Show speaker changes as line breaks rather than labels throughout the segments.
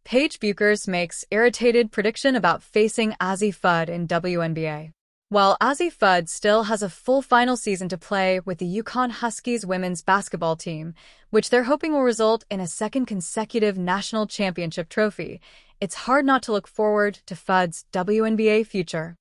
Paige Bueckers makes irritated prediction about facing Azzi Fudd in WNBA. While Azzi Fudd still has a full final season to play with the UConn Huskies women's basketball team, which they're hoping will result in a second consecutive national championship trophy, it's hard not to look forward to Fudd's WNBA future.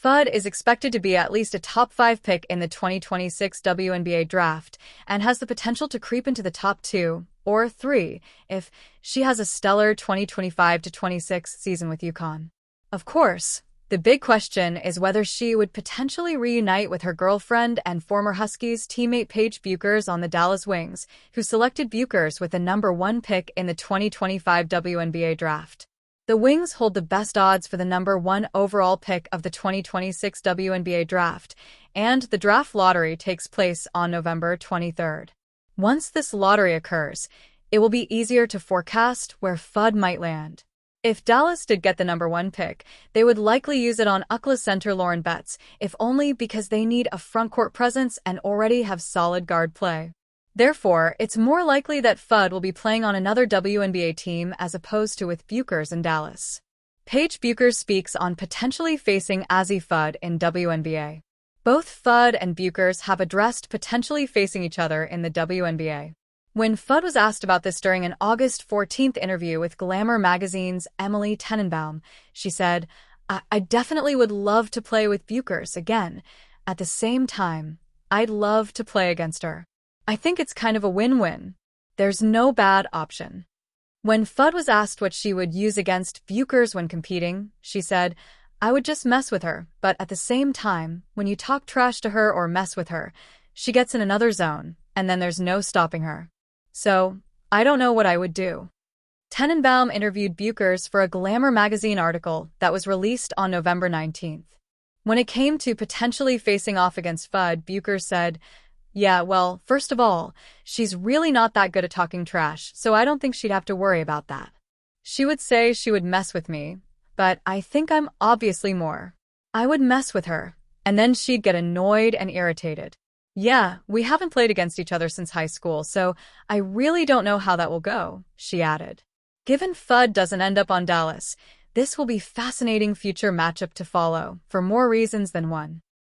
Fudd is expected to be at least a top 5 pick in the 2026 WNBA draft and has the potential to creep into the top 2 or 3 if she has a stellar 2025-26 season with UConn. Of course, the big question is whether she would potentially reunite with her girlfriend and former Huskies teammate Paige Bueckers on the Dallas Wings, who selected Bueckers with the number 1 pick in the 2025 WNBA draft. The Wings hold the best odds for the number 1 overall pick of the 2026 WNBA draft, and the draft lottery takes place on November 23rd. Once this lottery occurs, it will be easier to forecast where Fudd might land. If Dallas did get the number 1 pick, they would likely use it on UCLA center Lauren Betts, if only because they need a frontcourt presence and already have solid guard play. Therefore, it's more likely that Fudd will be playing on another WNBA team as opposed to with Bueckers in Dallas. Paige Bueckers speaks on potentially facing Azzi Fudd in WNBA. Both Fudd and Bueckers have addressed potentially facing each other in the WNBA. When Fudd was asked about this during an August 14th interview with Glamour magazine's Emily Tenenbaum, she said, I definitely would love to play with Bueckers again. At the same time, I'd love to play against her. I think it's kind of a win-win. There's no bad option. When Fudd was asked what she would use against Bueckers when competing, she said, I would just mess with her, but at the same time, when you talk trash to her or mess with her, she gets in another zone, and then there's no stopping her. So, I don't know what I would do. Tenenbaum interviewed Bueckers for a Glamour magazine article that was released on November 19th. When it came to potentially facing off against Fudd, Bueckers said, yeah, well, first of all, she's really not that good at talking trash, so I don't think she'd have to worry about that. She would say she would mess with me, but I think I'm obviously more. I would mess with her, and then she'd get annoyed and irritated. Yeah, we haven't played against each other since high school, so I really don't know how that will go, she added. Given Fudd doesn't end up on Dallas, this will be a fascinating future matchup to follow, for more reasons than one.